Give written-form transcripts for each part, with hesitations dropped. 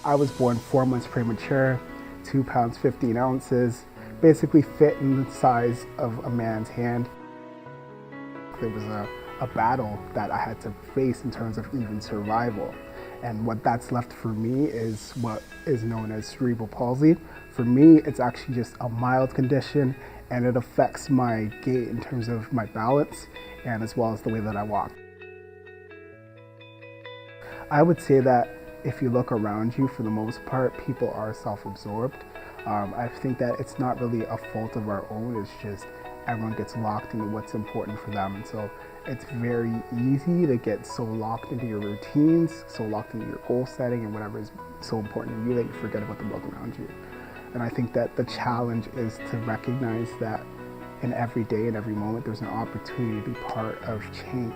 I was born 4 months premature, 2 pounds 15 ounces, basically fit in the size of a man's hand. There was a battle that I had to face in terms of even survival. And what that's left for me is what is known as cerebral palsy. For me, it's actually just a mild condition, and it affects my gait in terms of my balance and as well as the way that I walk. I would say that if you look around you, for the most part, people are self-absorbed. I think that it's not really a fault of our own, it's just everyone gets locked into what's important for them. And so it's very easy to get so locked into your routines, so locked into your goal setting and whatever is so important to you that you forget about the world around you. And I think that the challenge is to recognize that in every day and every moment, there's an opportunity to be part of change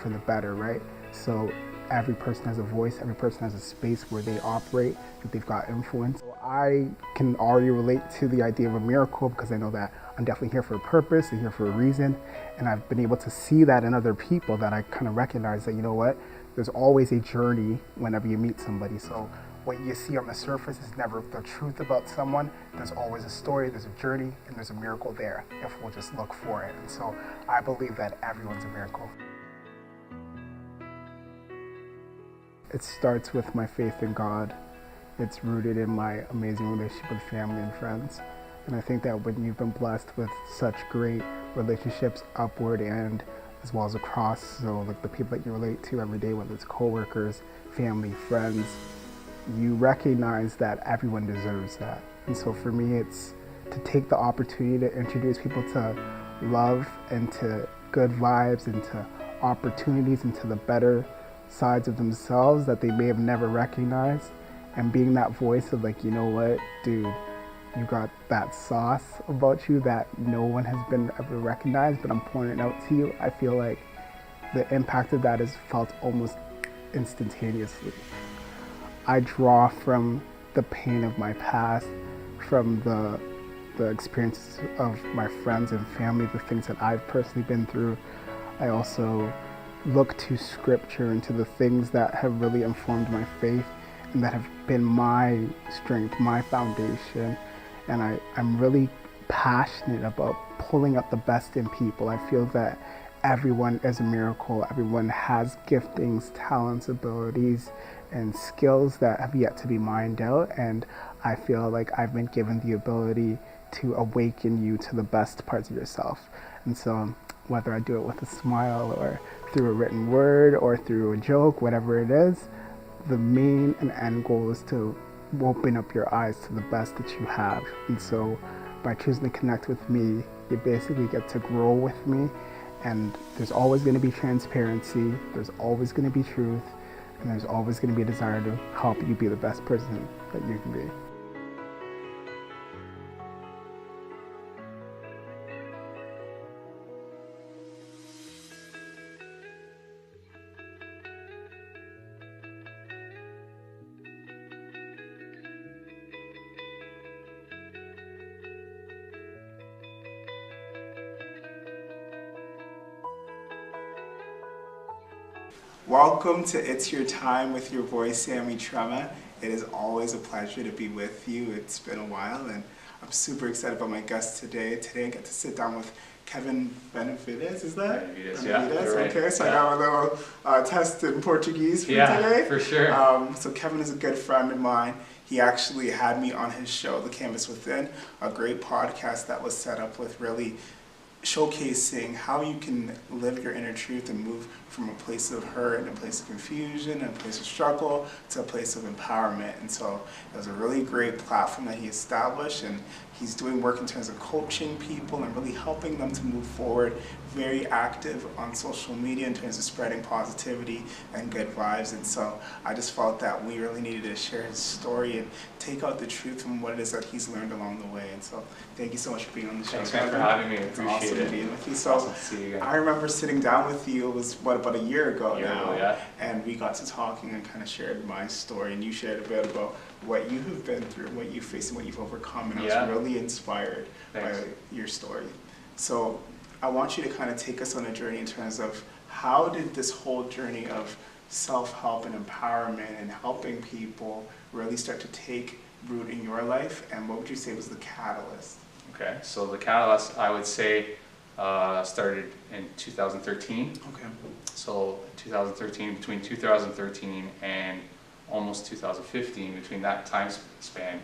for the better, right? So every person has a voice, every person has a space where they operate, that they've got influence. I can already relate to the idea of a miracle because I know that I'm definitely here for a purpose, I'm here for a reason, and I've been able to see that in other people, that I kind of recognize that, you know what, there's always a journey whenever you meet somebody. So what you see on the surface is never the truth about someone. There's always a story, there's a journey, and there's a miracle there if we'll just look for it. And so I believe that everyone's a miracle. It starts with my faith in God. It's rooted in my amazing relationship with family and friends. And I think that when you've been blessed with such great relationships upward and as well as across, so like the people that you relate to every day, whether it's coworkers, family, friends, you recognize that everyone deserves that. And so for me, it's to take the opportunity to introduce people to love and to good vibes and to opportunities and to the better sides of themselves that they may have never recognized, and being that voice of like, you know what, dude, you got that sauce about you that no one has been able to recognize, but I'm pointing it out to you. I feel like the impact of that is felt almost instantaneously. I draw from the pain of my past, from the experiences of my friends and family, the things that I've personally been through. I also look to scripture and to the things that have really informed my faith and that have been my strength, my foundation. And I'm really passionate about pulling out the best in people. I feel that everyone is a miracle. Everyone has giftings, talents, abilities, and skills that have yet to be mined out. And I feel like I've been given the ability to awaken you to the best parts of yourself. And so whether I do it with a smile or through a written word or through a joke, whatever it is, the main and end goal is to open up your eyes to the best that you have. And so by choosing to connect with me, you basically get to grow with me, and there's always going to be transparency, there's always going to be truth, and there's always going to be a desire to help you be the best person that you can be. Welcome to It's Your Time with your boy, Sammy. It is always a pleasure to be with you. It's been a while, and I'm super excited about my guest today. Today I get to sit down with Kevin Benevides, is that? Benevides, yeah. Right. Okay, so yeah. I got a little test in Portuguese for yeah, today. For sure. So Kevin is a good friend of mine. He actually had me on his show, The Canvas Within, a great podcast that was set up with really showcasing how you can live your inner truth and move from a place of hurt and a place of confusion and a place of struggle to a place of empowerment. And so it was a really great platform that he established, and he's doing work in terms of coaching people and really helping them to move forward. Very active on social media in terms of spreading positivity and good vibes. And so I just felt that we really needed to share his story and take out the truth from what it is that he's learned along the way. And so thank you so much for being on the show. Thanks for having me. It's Appreciate awesome it. being with you. So Awesome to see you again. I remember sitting down with you, it was about a year ago now. Yeah. And we got to talking and kind of shared my story, and you shared a bit about what you have been through, what you faced, and what you've overcome. And I was really inspired by your story. So I want you to kind of take us on a journey in terms of how did this whole journey of self-help and empowerment and helping people really start to take root in your life, and what would you say was the catalyst? Okay, so the catalyst, I would say, started in 2013. Okay. So 2013, between 2013 and almost 2015, between that time span,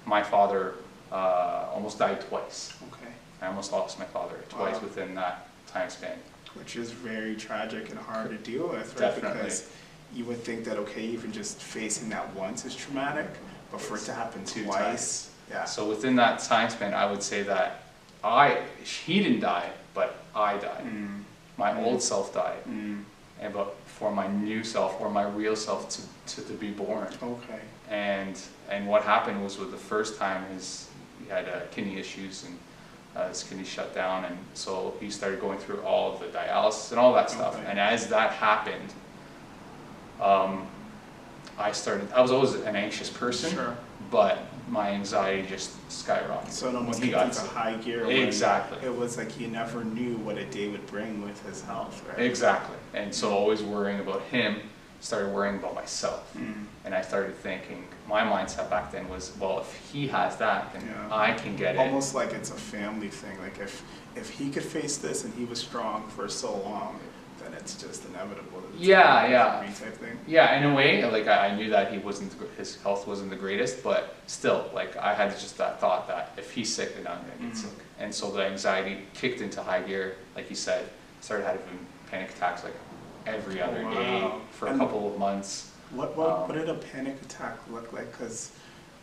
my father almost died twice. Okay. I almost lost my father twice Wow. within that time span. Which is very tragic and hard to deal with, right? Definitely. Because you would think that, okay, even just facing that once is traumatic, but for it to happen Two twice, times. yeah. So within that time span, I would say that he didn't die, but I died. My old self died, and but for my new self or my real self to be born. Okay. And what happened was, with the first time, he had kidney issues, and his kidney shut down, and so he started going through all of the dialysis and all that stuff. Okay. And as that happened, I was always an anxious person, Sure. but my anxiety just skyrocketed. So it almost when he kicked got into sick. high gear. when Exactly. It was like you never knew what a day would bring with his health, right? Exactly. And so always worrying about him, started worrying about myself. Mm. And I started thinking, my mindset back then was, well, if he has that, then Yeah. I can get it. Almost like it's a family thing. Like if he could face this and he was strong for so long, then it's just inevitable. That it's Yeah, a yeah. me type thing. Yeah, in a way, like I knew that his health wasn't the greatest, but still, like I had just that thought that if he's sick, then I'm gonna get sick. And so the anxiety kicked into high gear, like you said, started having panic attacks like every other day Wow. for a And couple of months. What did a panic attack look like? Because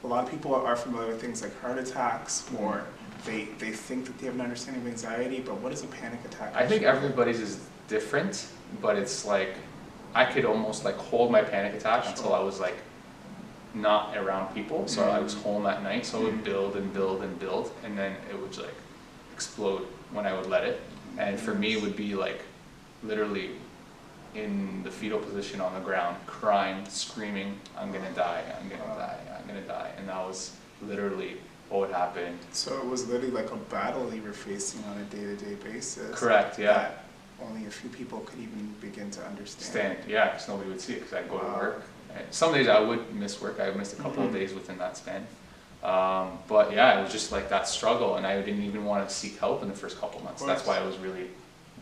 a lot of people are familiar with things like heart attacks, or they think that they have an understanding of anxiety, but what is a panic attack? I think actually? everybody's is different, but it's like I could almost like hold my panic attack until I was like not around people, so I was home at night, so it would build and build and build, and then it would like explode when I would let it. And for me, it would be like literally in the fetal position on the ground, crying, screaming, I'm gonna die, I'm gonna die, I'm gonna die. And that was literally what would happen. So it was literally like a battle you were facing on a day-to-day basis. Correct, yeah. That only a few people could even begin to understand. Yeah, because nobody would see it, because I'd go Wow. to work. And some days I would miss work, I missed a couple of days within that span. But yeah, it was just like that struggle, and I didn't even want to seek help in the first couple of months. That's why it was really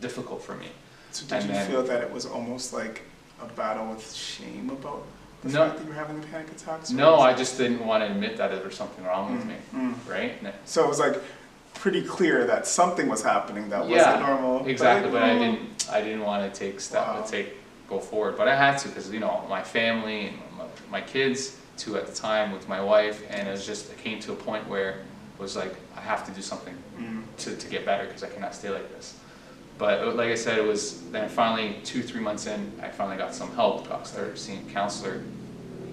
difficult for me. So did And you then- feel that it was almost like a battle with shame about the No. fact that you were having the panic attacks? or No, was I it- just didn't want to admit that there was something wrong with me, right? So it was like pretty clear that something was happening that Yeah, wasn't normal. exactly, but like, I didn't want to Wow. go forward, but I had to, because my family and my kids too at the time with my wife, and it came to a point where it was like I have to do something to get better, because I cannot stay like this. But like I said, it was then finally 2-3 months in, I finally got some help. I started seeing a counselor.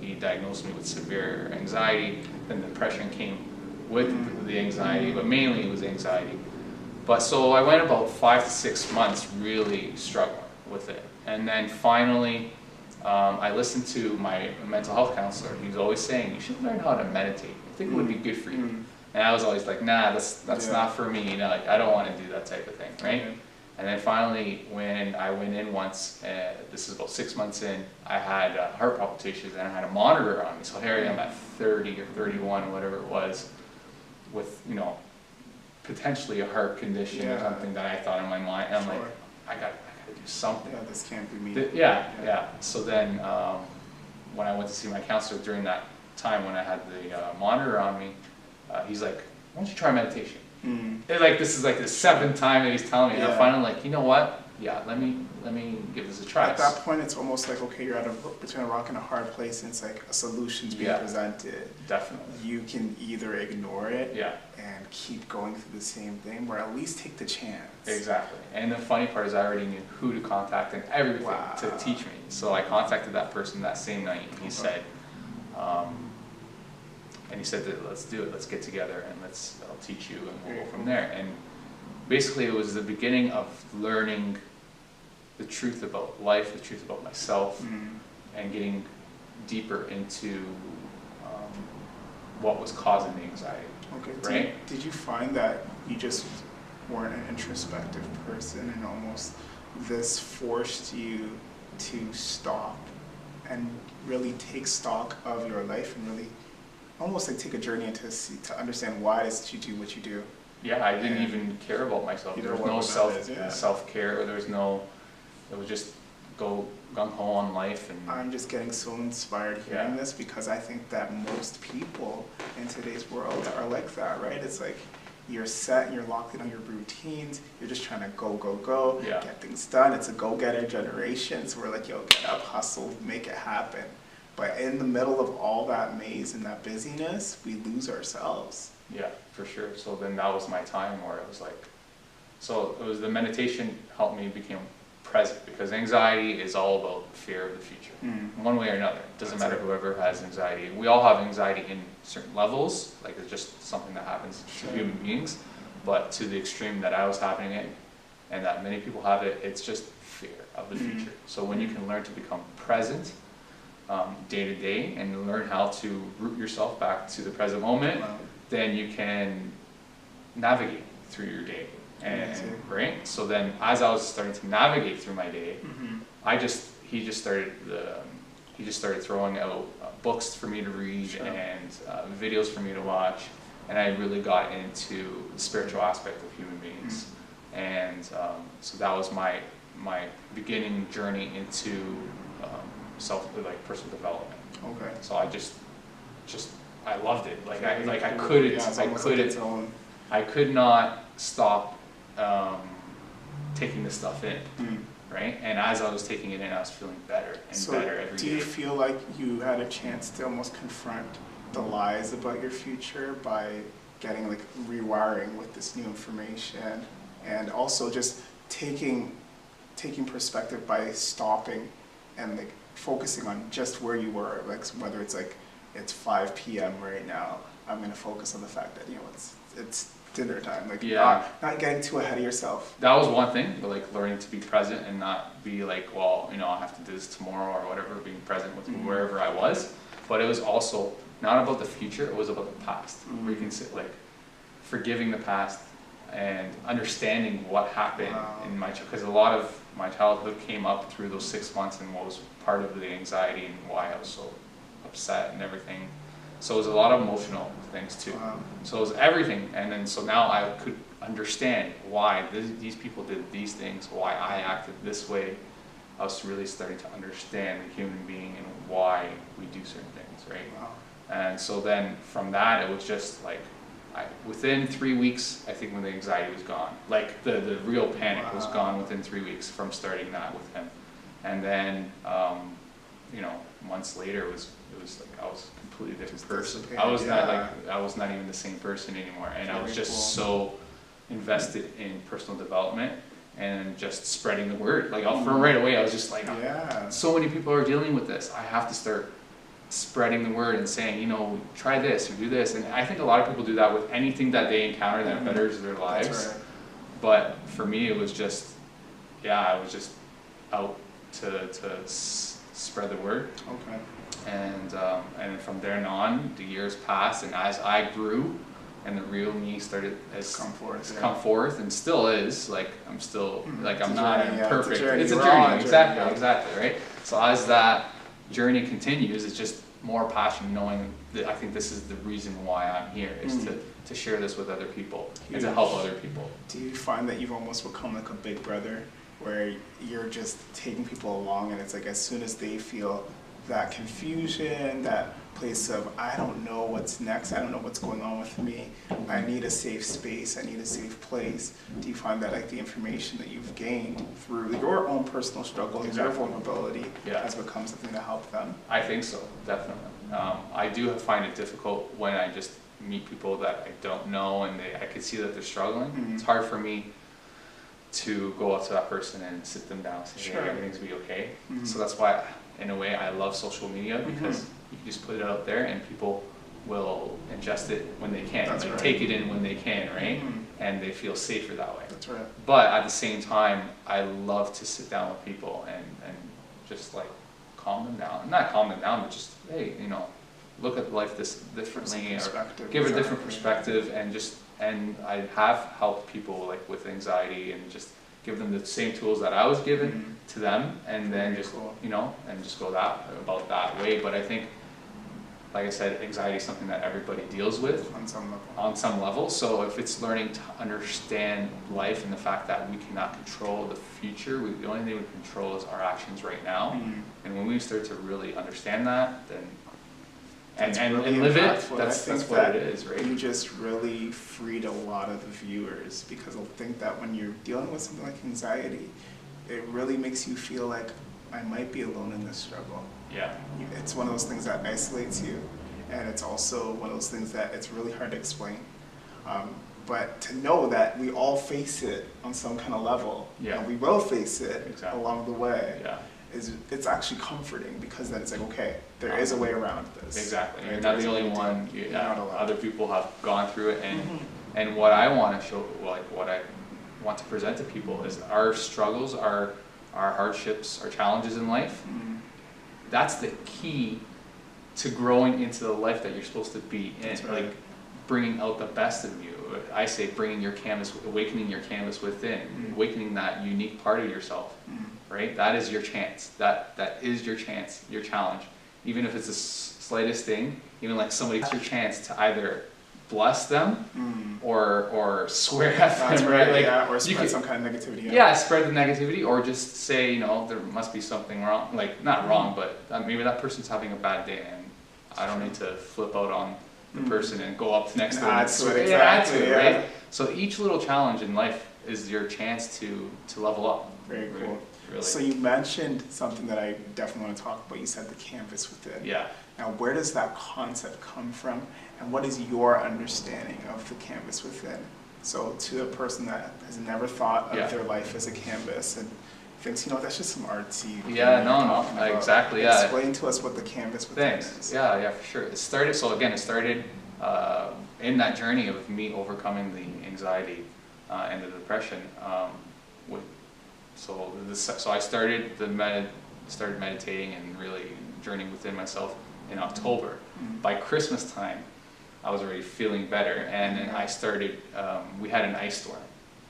He diagnosed me with severe anxiety. Then depression came with the anxiety, but mainly it was anxiety. But so I went about 5 to 6 months really struggling with it. And then finally, I listened to my mental health counselor. He was always saying, you should learn how to meditate. I think it would be good for you. And I was always like, nah, that's Yeah. not for me. Like I don't want to do that type of thing, right? Okay. And then finally, when I went in once, this is about 6 months in, I had heart palpitations, and I had a monitor on me. So here I am at 30 or 31 or whatever it was, with potentially a heart condition or Yeah. something that I thought in my mind. I'm like, Sure. I got to do something. Yeah, this can't be me. Yeah. So then, when I went to see my counselor during that time when I had the monitor on me, he's like, why don't you try meditation? And like this is like the 7th time that he's telling me, and Yeah. I'm finally like, you know what? Yeah, let me give this a try. At that point, it's almost like, okay, you're between a rock and a hard place, and it's like a solution's being Yeah. presented. Definitely. You can either ignore it Yeah, and keep going through the same thing, or at least take the chance. exactly. And the funny part is I already knew who to contact and everything Wow. to teach me. So I contacted that person that same night, and he said, that let's do it, let's get together, and I'll teach you, and we'll go from there. And basically it was the beginning of learning the truth about life, the truth about myself, and getting deeper into what was causing the anxiety. Okay. Right? Did you find that you just weren't an introspective person, and almost this forced you to stop and really take stock of your life and really almost like take a journey into to understand why it is that you do what you do. Yeah, I didn't even care about myself. There was no self-care, there was no, it was just go gung-ho on life. And I'm just getting so inspired hearing this, because I think that most people in today's world are like that, right? It's like you're set and you're locked in on your routines, you're just trying to go, get things done. It's a go-getter generation, so we're like, yo, get up, hustle, make it happen. But in the middle of all that maze and that busyness, we lose ourselves. Yeah, for sure. So then that was my time where it was like, so it was the meditation helped me become present, because anxiety is all about fear of the future, one way or another. It doesn't matter whoever has anxiety. We all have anxiety in certain levels, like it's just something that happens to human beings, but to the extreme that I was having it, and that many people have it, it's just fear of the future. So when you can learn to become present, day to day, and learn how to root yourself back to the present moment, then you can navigate through your day. And right, so then as I was starting to navigate through my day, he just started throwing out books for me to read and videos for me to watch, and I really got into the spiritual aspect of human beings, and so that was my beginning journey into personal development. Okay. So I loved it. I could not stop taking this stuff in, right? And as I was taking it in, I was feeling better and better every day. Do you feel like you had a chance to almost confront the lies about your future by getting like rewiring with this new information, and also just taking perspective by stopping and like focusing on just where you were, like whether it's like it's 5 p.m. right now, I'm going to focus on the fact that, you know, it's dinner time, like not getting too ahead of yourself. That was one thing, but like learning to be present and not be like, well, you know, I have to do this tomorrow or whatever, being present with wherever I was. But it was also not about the future, it was about the past. Where you can sit, like forgiving the past and understanding what happened in my childhood, because a lot of my childhood came up through those 6 months and what was part of the anxiety and why I was so upset and everything. So it was a lot of emotional things too. So it was everything, and then so now I could understand why these people did these things, why I acted this way. I was really starting to understand the human being and why we do certain things, right? And so then from that, it was just like, within 3 weeks, I think when the anxiety was gone, like the real panic was gone within 3 weeks from starting that with him. And then, you know, months later, it was like I was a completely different person. I was not even the same person anymore, and I was just so invested in personal development and just spreading the word. Like from right away, I was just like, so many people are dealing with this. I have to start spreading the word and saying, you know, try this or do this. And I think a lot of people do that with anything that they encounter that betters their lives. That's right. But for me, it was just, I was just out to spread the word. Okay. And from there on, the years passed, and as I grew, and the real me started come forth, and still is, like I'm still like I'm not perfect. It's a journey, exactly, right? So as that journey continues, it's just more passion, knowing that I think this is the reason why I'm here, is to share this with other people and to help other people. Do you find that you've almost become like a big brother, where you're just taking people along, and it's like as soon as they feel that confusion, that place of, I don't know what's next, I don't know what's going on with me, I need a safe space, I need a safe place. Do you find that like the information that you've gained through your own personal struggle and your vulnerability has become something to help them? I think so, definitely. I do find it difficult when I just meet people that I don't know and I can see that they're struggling. It's hard for me to go up to that person and sit them down and say, hey, everything's gonna be okay. So that's why, in a way, I love social media, because you can just put it out there and people will ingest it when they can, take it in when they can, right? And they feel safer that way. That's right. But at the same time, I love to sit down with people and just like calm them down. Not calm them down, but just, hey, you know, look at life this differently, or give a different perspective, and I have helped people like with anxiety and just give them the same tools that I was given to them, and then just, Cool. you know, and just go about that way. But I think, like I said, anxiety is something that everybody deals with On some level. on some level. So if it's learning to understand life and the fact that we cannot control the future, the only thing we can control is our actions right now. And when we start to really understand that, then and really live it, impactful. that's I think what it that is, right? You just really freed a lot of the viewers, because I think that when you're dealing with something like anxiety, it really makes you feel like I might be alone in this struggle. Yeah. It's one of those things that isolates you, and it's also one of those things that it's really hard to explain. But to know that we all face it on some kind of level, Yeah. and we will face it Exactly. along the way, Yeah. it's actually comforting, because then it's like, okay, there is a way around this. Exactly. Right? You're not There's the a way only to do it. one. You're not alone. Other people have gone through it, and what I want to show, like what I want to present to people, is our struggles, our hardships, our challenges in life. That's the key to growing into the life that you're supposed to be in. That's right. Like bringing out the best of you. I say bringing your canvas, awakening your canvas within, awakening that unique part of yourself. Right? That is your chance. That is your chance, your challenge. Even if it's the slightest thing, even like somebody, it's your chance to either bless them or swear at them. That's right? Like, yeah, or you spread could- some kind of negativity. yeah, spread the negativity, or just say, you know, there must be something wrong. Like, not wrong, but maybe that person's having a bad day, and I don't need to flip out on the person and go up next And to them. add to it, Yeah, add exactly, to it, yeah. right? So each little challenge in life is your chance to level up. Very cool. Really. So you mentioned something that I definitely want to talk about. You said the canvas within. Yeah. Now, where does that concept come from, and what is your understanding of the canvas within? So to a person that has never thought of Yeah. their life as a canvas and thinks, you know, that's just some artsy. thing Yeah, you're no, talking about. exactly, yeah. Explain to us what the canvas within Thanks. is. Yeah, for sure. It started in that journey of me overcoming the anxiety and the depression. So I started started meditating and really journeying within myself in October. By Christmas time, I was already feeling better, and then I started. We had an ice storm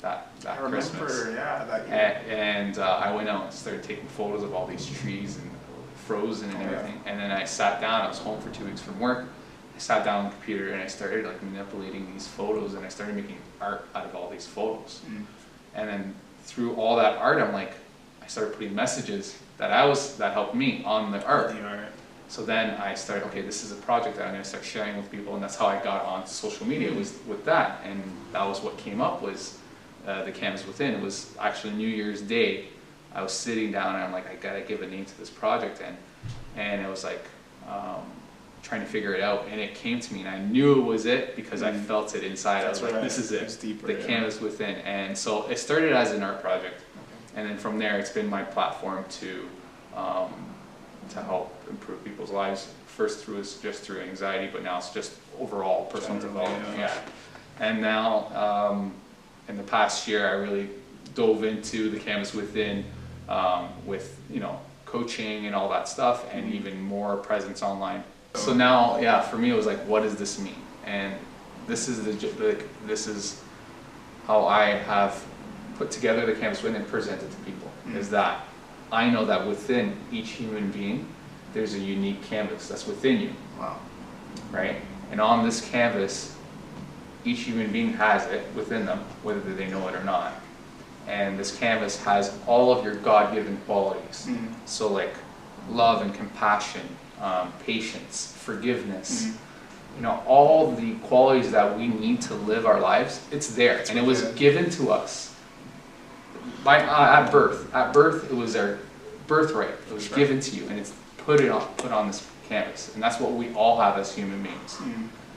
that I Christmas. remember, yeah, that year. And I went out and started taking photos of all these trees and frozen and Oh, yeah. everything. And then I sat down. I was home for 2 weeks from work. I sat down on the computer and I started like manipulating these photos, and I started making art out of all these photos. And then through all that art, I started putting messages that helped me on the art. The art. So then I started, okay, this is a project that I'm going to start sharing with people, and that's how I got on social media, was with that. And that was what came up, was the canvas within. It was actually New Year's Day. I was sitting down and I'm like, I gotta give a name to this project, and it was like trying to figure it out, and it came to me, and I knew it was it because I felt it inside. I was like, this is it, It's deeper, the yeah. canvas within. And so it started as an art project, and then from there it's been my platform to help improve people's lives. First just through anxiety, but now it's just overall personal Generally, development. yeah. Yeah. And now in the past year, I really dove into the canvas within with, you know, coaching and all that stuff, and even more presence online. So now, yeah, for me it was like, what does this mean? And this is this is how I have put together the canvas within and presented to people. Is that I know that within each human being, there's a unique canvas that's within you. Wow. Right? And on this canvas, each human being has it within them, whether they know it or not. And this canvas has all of your God-given qualities. So like love and compassion, patience, forgiveness, you know, all the qualities that we need to live our lives, it's there. And it was given to us at birth. At birth, it was our birthright. It was given to you, and it's put on this canvas. And that's what we all have as human beings.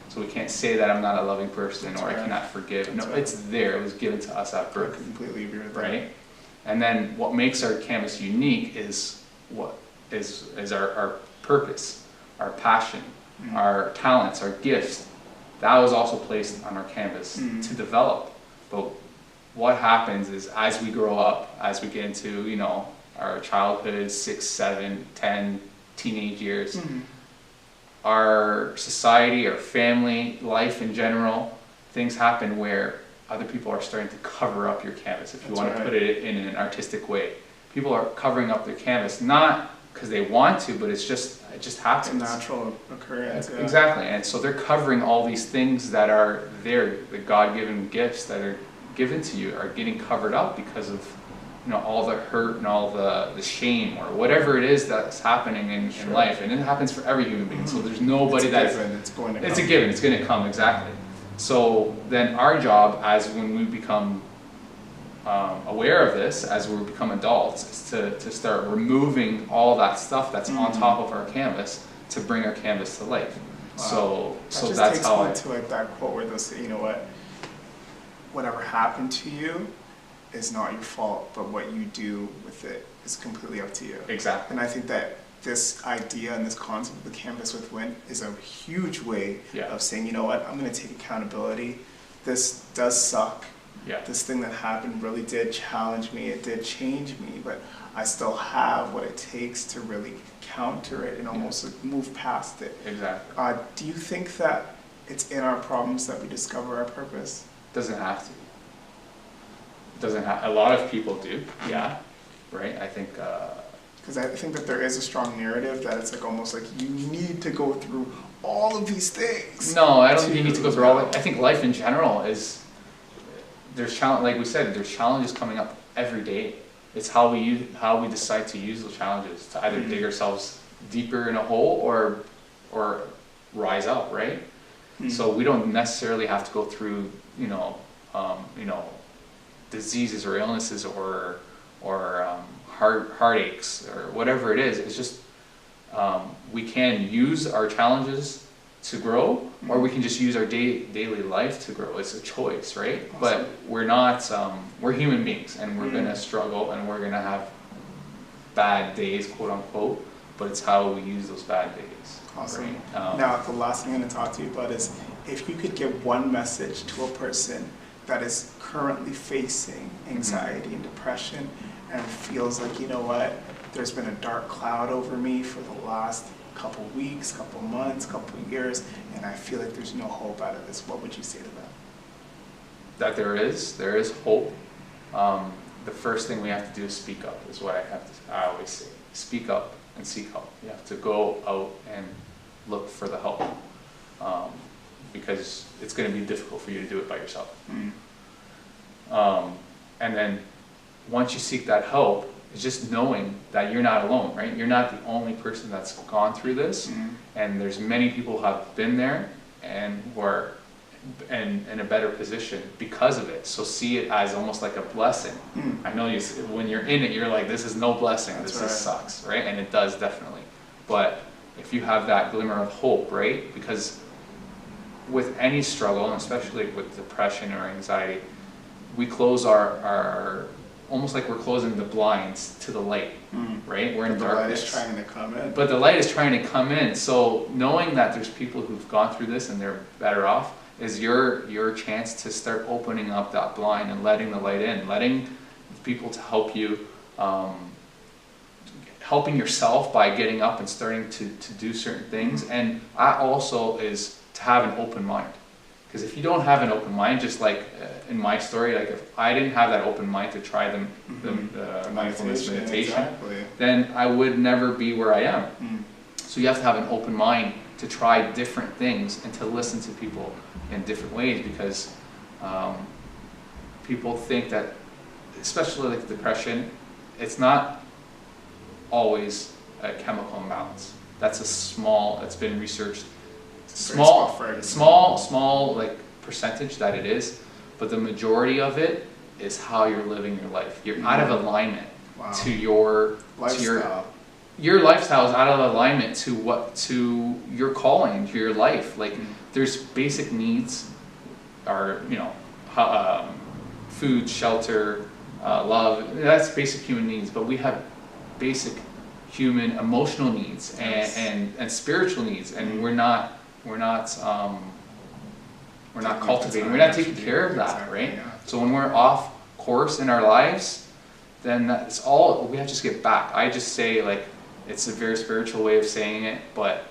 So we can't say that I'm not a loving person or I cannot forgive. No, it's there. It was given to us at I birth. completely agree with that. Right? And then what makes our canvas unique is our purpose, our passion, our talents, our gifts. That was also placed on our canvas to develop. But what happens is, as we grow up, as we get into, you know, our childhood, 6, 7, 10, teenage years, our society, our family, life in general, things happen where other people are starting to cover up your canvas, if you want to right. put it in an artistic way. People are covering up their canvas, not because they want to, but it just happens. It's a natural occurrence. Yeah. Exactly, and so they're covering all these things that are there, the God-given gifts that are given to you are getting covered up because of, you know, all the hurt and all the shame or whatever it is that's happening in life, and it happens for every human being. So there's nobody that's given. It's going to come. It's a given. It's going to come, exactly. So then our job, as when we become aware of this, as we become adults, is to start removing all that stuff that's on top of our canvas to bring our canvas to life. Wow. So that that's takes how me to like that quote where they'll say, you know what, whatever happened to you is not your fault, but what you do with it is completely up to you. Exactly. And I think that this idea and this concept of the canvas within is a huge way of saying, you know what, I'm going to take accountability. This does suck. Yeah. This thing that happened really did challenge me. It did change me, but I still have what it takes to really counter it and almost like move past it. Exactly. Do you think that it's in our problems that we discover our purpose? Doesn't have to. Doesn't have. A lot of people do. Yeah. Right. I think. Because I think that there is a strong narrative that it's like almost like you need to go through all of these things. No, I don't think you need to go through all. I think life in general is. There's challenge, like we said, there's challenges coming up every day. It's how we decide to use those challenges to either dig ourselves deeper in a hole or rise up, right? So we don't necessarily have to go through, diseases or illnesses or heartaches or whatever it is. It's just we can use our challenges to grow, or we can just use our daily life to grow. It's a choice, right? Awesome. But we're not, we're human beings, and we're gonna struggle, and we're gonna have bad days, quote unquote, but it's how we use those bad days. Awesome. Right? Now, the last thing I'm going to talk to you about is if you could give one message to a person that is currently facing anxiety and depression and feels like, you know what, there's been a dark cloud over me for the last couple weeks, couple months, couple years, and I feel like there's no hope out of this, what would you say to them? That there is hope. The first thing we have to do is speak up, is what I always say. Speak up and seek help. You have to go out and look for the help, because it's going to be difficult for you to do it by yourself. And then once you seek that help, it's just knowing that you're not alone, right? You're not the only person that's gone through this, and there's many people who have been there and who are in a better position because of it. So see it as almost like a blessing. I know when you're in it, you're like, this is no blessing, this sucks, right? And it does, definitely. But if you have that glimmer of hope, right? Because with any struggle, and especially with depression or anxiety, we close our almost like we're closing the blinds to the light, right? We're in darkness. The light is trying to come in. But the light is trying to come in. So knowing that there's people who've gone through this and they're better off is your chance to start opening up that blind and letting the light in, letting people to help you, helping yourself by getting up and starting to do certain things. And that also is to have an open mind. Because if you don't have an open mind, just like in my story, like if I didn't have that open mind to try the mindfulness meditation, then I would never be where I am. So you have to have an open mind to try different things and to listen to people in different ways, because people think that, especially like depression, it's not always a chemical imbalance. It's been researched. Small like percentage that it is, but the majority of it is how you're living your life. You're out of alignment to your lifestyle. Your lifestyle is out of alignment to your calling, to your life. Like there's basic needs, are food, shelter, love. That's basic human needs. But we have basic human emotional needs and spiritual needs, and we're not cultivating, we're not taking care of that, right? Yeah. So when we're off course in our lives, then that's all, we have to just get back. I just say, like, it's a very spiritual way of saying it, but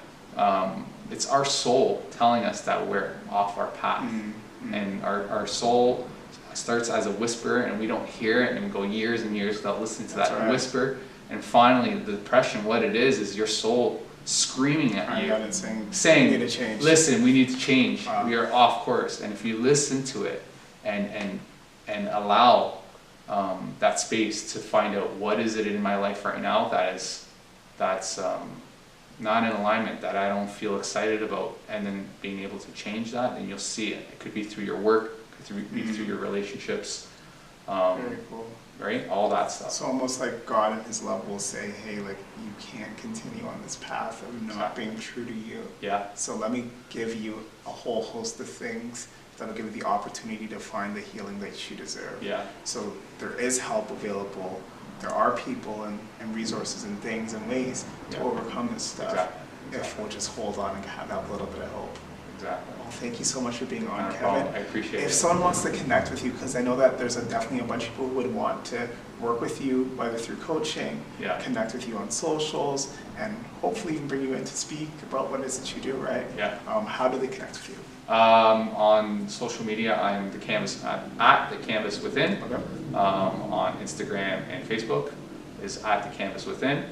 it's our soul telling us that we're off our path. And our soul starts as a whisper and we don't hear it, and we go years and years without listening to That's that right. whisper. And finally, the depression, what it is your soul screaming at you, saying, we need to change. listen, we need to change. Wow. We are off course. And if you listen to it and allow that space to find out what is it in my life right now that's not in alignment, that I don't feel excited about, and then being able to change that, then you'll see it. It could be through your work, it could be through your relationships, Very cool. right? All that stuff. It's almost like God in his love will say, hey, like, you can't continue on this path of not being true to you. Yeah, So let me give you a whole host of things that'll give you the opportunity to find the healing that you deserve. yeah, So there is help available. There are people and resources and things and ways to Yeah. overcome this stuff. Exactly. If we'll just hold on and have that little bit of hope. exactly. Well, thank you so much for being on, Not a Kevin. problem. I appreciate If it. someone wants to connect with you, because I know that there's definitely a bunch of people who would want to work with you, whether through coaching, Yeah. connect with you on socials, and hopefully even bring you in to speak about what it is that you do, right? Yeah. How do they connect with you? On social media, I'm the Canvas at the Canvas Within. Okay. On Instagram and Facebook is at the Canvas Within,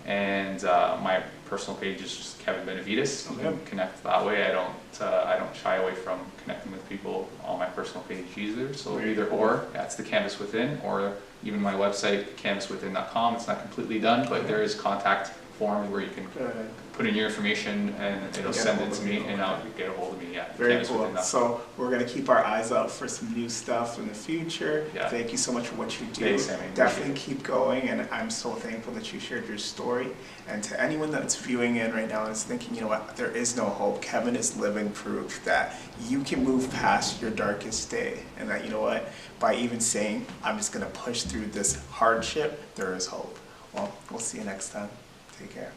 and my personal page is just Kevin Benevides. You can connect that way. I don't shy away from connecting with people on my personal page either. So Very either cool. or, that's the Canvas Within, or even my website, canvaswithin.com. It's not completely done, but there is contact form where you can Good. put in your information and it'll Get a send hold it of to me, you. and I'll get a hold of me. Yeah, Very cool. canvaswithin.com. So we're going to keep our eyes out for some new stuff in the future. Yeah. Thank you so much for what you do. Thanks, Sammy. Definitely keep going, and I'm so thankful that you shared your story. And to anyone that's viewing in right now and is thinking, you know what, there is no hope, Kevin is living proof that you can move past your darkest day, and that, you know what, by even saying, I'm just going to push through this hardship, there is hope. Well, we'll see you next time. Take care.